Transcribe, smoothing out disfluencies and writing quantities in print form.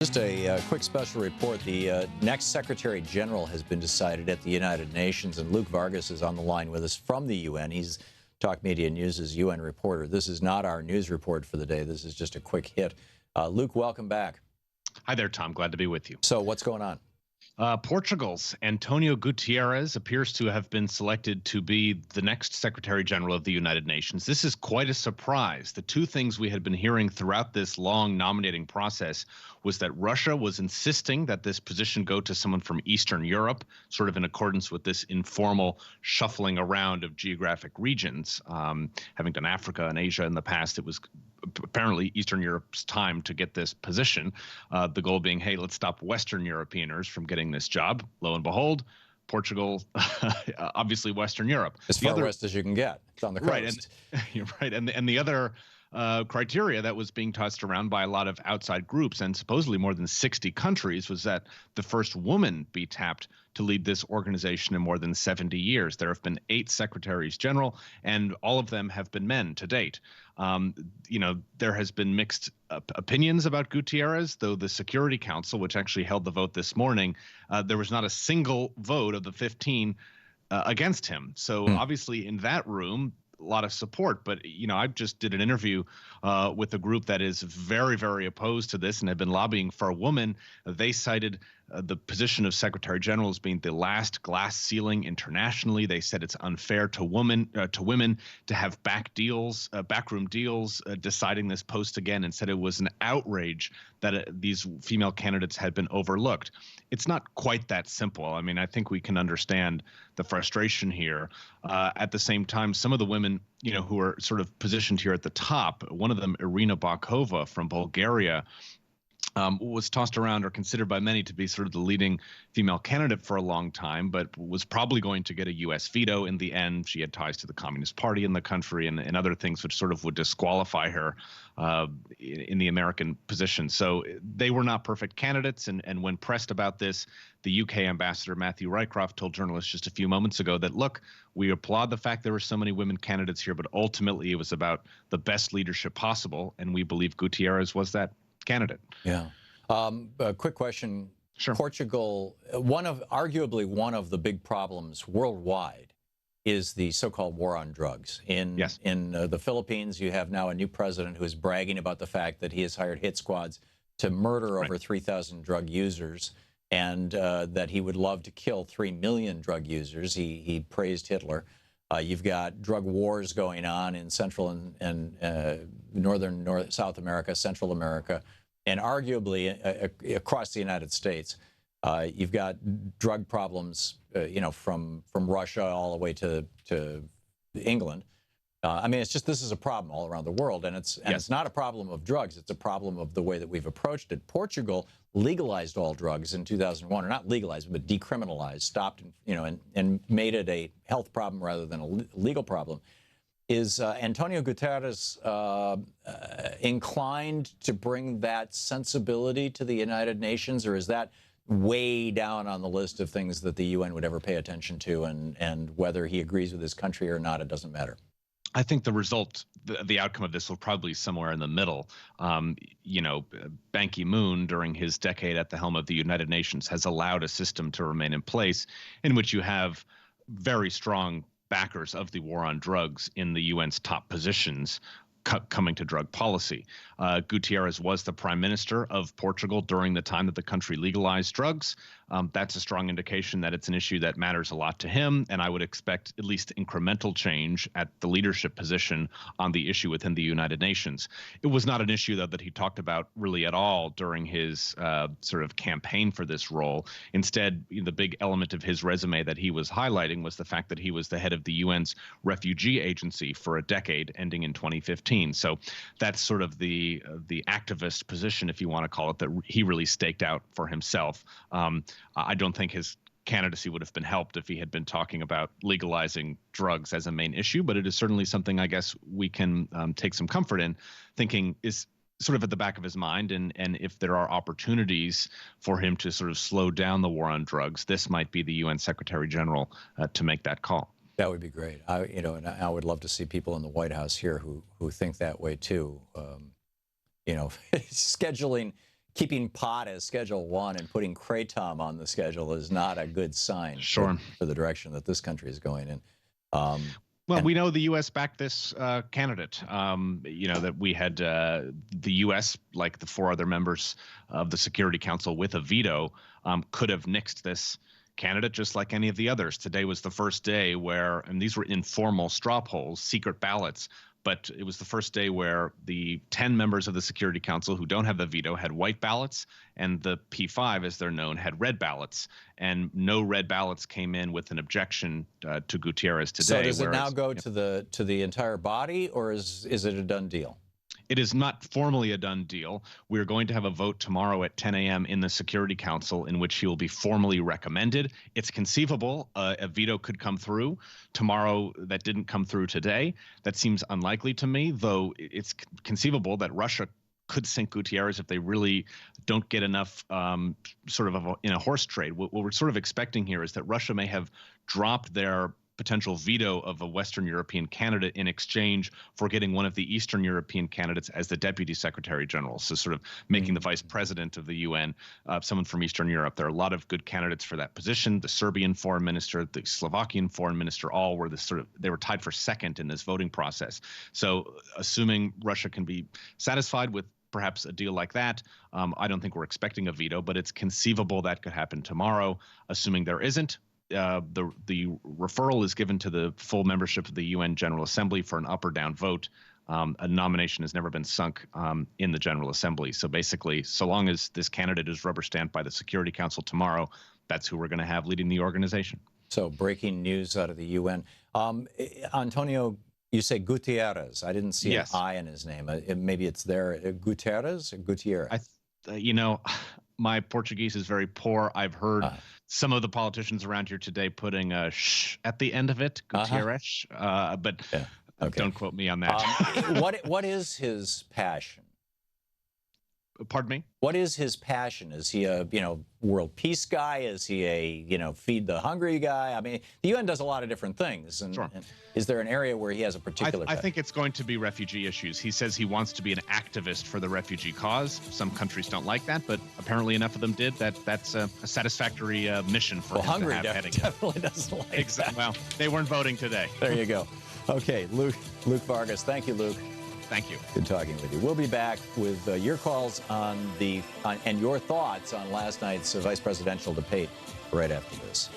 Just a quick special report. The next Secretary General has been decided at the United Nations, and Luke Vargas is on the line with us from the UN. He's Talk Media News' UN reporter. This is not our news report for the day. This is just a quick hit. Luke, welcome back. Hi there, Tom. Glad to be with you. So what's going on? Portugal's Antonio Guterres appears to have been selected to be the next Secretary General of the United Nations. This is quite a surprise. The two things we had been hearing throughout this long nominating process was that Russia was insisting that this position go to someone from Eastern Europe, sort of in accordance with this informal shuffling around of geographic regions. Having done Africa and Asia in the past, it was apparently Eastern Europe's time to get this position. The goal being, hey, let's stop Western Europeaners from getting this job. Lo and behold, Portugal, obviously Western Europe. As far west as you can get. It's on the coast. Right, you're right. And the other criteria that was being tossed around by a lot of outside groups and supposedly more than 60 countries was that the first woman be tapped to lead this organization in more than 70 years. There have been 8 secretaries general, and all of them have been men to date. There has been mixed opinions about Guterres, though the Security Council, which actually held the vote this morning, there was not a single vote of the 15 against him. So obviously in that room, a lot of support. But, I just did an interview with a group that is very, very opposed to this and have been lobbying for a woman. They cited the position of Secretary General as being the last glass ceiling internationally. They said it's unfair to women to have backroom deals deciding this post again, and said it was an outrage that these female candidates had been overlooked. It's not quite that simple. I mean, I think we can understand the frustration here. At the same time, some of the women, who are sort of positioned here at the top, one of them, Irina Bakova from Bulgaria, was tossed around or considered by many to be sort of the leading female candidate for a long time, but was probably going to get a U.S. veto in the end. She had ties to the Communist Party in the country and other things which sort of would disqualify her in the American position. So they were not perfect candidates. And when pressed about this, the UK ambassador, Matthew Rycroft, told journalists just a few moments ago that, look, we applaud the fact there were so many women candidates here, but ultimately it was about the best leadership possible. And we believe Guterres was that candidate. Yeah. A quick question. Sure. Portugal, arguably one of the big problems worldwide is the so-called war on drugs. In the Philippines, you have now a new president who is bragging about the fact that he has hired hit squads to murder over 3,000 drug users, and that he would love to kill 3 million drug users. He praised Hitler. You've got drug wars going on in Central and South America, Central America, and arguably across the United States. You've got drug problems, from Russia all the way to England. I mean, this is a problem all around the world, and it's not a problem of drugs. It's a problem of the way that we've approached it. Portugal legalized all drugs in 2001, or not legalized, but decriminalized, stopped, and made it a health problem rather than a legal problem. Is Antonio Guterres inclined to bring that sensibility to the United Nations, or is that way down on the list of things that the UN would ever pay attention to, and whether he agrees with his country or not, it doesn't matter? I think the result, the outcome of this will probably be somewhere in the middle. Ban Ki-moon, during his decade at the helm of the United Nations, has allowed a system to remain in place in which you have very strong backers of the war on drugs in the UN's top positions coming to drug policy. Guterres was the prime minister of Portugal during the time that the country legalized drugs. That's a strong indication that it's an issue that matters a lot to him, and I would expect at least incremental change at the leadership position on the issue within the United Nations. It was not an issue, though, that he talked about really at all during his sort of campaign for this role. Instead, the big element of his resume that he was highlighting was the fact that he was the head of the UN's refugee agency for a decade, ending in 2015. So that's sort of the activist position, if you want to call it, that he really staked out for himself. I don't think his candidacy would have been helped if he had been talking about legalizing drugs as a main issue, but it is certainly something I guess we can take some comfort in, thinking is sort of at the back of his mind. And if there are opportunities for him to sort of slow down the war on drugs, this might be the UN Secretary General to make that call. That would be great. And I would love to see people in the White House here who think that way too. Scheduling keeping pot as Schedule 1 and putting kratom on the schedule is not a good sign Sure. for the direction that this country is going in. Well, we know the U.S. backed this candidate. That we had the U.S., like the 4 other members of the Security Council with a veto, could have nixed this candidate just like any of the others. Today was the first day where, and these were informal straw polls, secret ballots, but it was the first day where the 10 members of the Security Council who don't have the veto had white ballots, and the P5, as they're known, had red ballots. And no red ballots came in with an objection to Guterres today. So does it now go to the entire body, or is it a done deal? It is not formally a done deal. We're going to have a vote tomorrow at 10 a.m. in the Security Council in which he will be formally recommended. It's conceivable a veto could come through tomorrow that didn't come through today. That seems unlikely to me, though it's conceivable that Russia could sink Guterres if they really don't get enough in a horse trade. What we're sort of expecting here is that Russia may have dropped their potential veto of a Western European candidate in exchange for getting one of the Eastern European candidates as the Deputy Secretary General. So sort of making the Vice President of the UN someone from Eastern Europe. There are a lot of good candidates for that position. The Serbian foreign minister, the Slovakian foreign minister, all were they were tied for second in this voting process. So assuming Russia can be satisfied with perhaps a deal like that, I don't think we're expecting a veto, but it's conceivable that could happen tomorrow. Assuming there isn't, the referral is given to the full membership of the UN General Assembly for an up or down vote. A nomination has never been sunk in the General Assembly. So basically, so long as this candidate is rubber stamped by the Security Council tomorrow, that's who we're going to have leading the organization. So breaking news out of the UN. Antonio, you say Guterres. I didn't see an I in his name. Maybe it's there. Guterres or Gutierrez? My Portuguese is very poor. I've heard some of the politicians around here today putting a sh at the end of it, Gutierrez, but don't quote me on that. What is his passion? Pardon me? What is his passion? Is he a world peace guy? Is he a feed the hungry guy? I mean, the UN does a lot of different things. And, sure. And is there an area where he has a particular? I think it's going to be refugee issues. He says he wants to be an activist for the refugee cause. Some countries don't like that, but apparently enough of them did. That's a satisfactory mission for him Hungary to have. Definitely doesn't like that. Well, they weren't voting today. There you go. Okay, Luke Vargas. Thank you, Luke. Thank you. Good talking with you. We'll be back with your calls and your thoughts on last night's vice presidential debate right after this.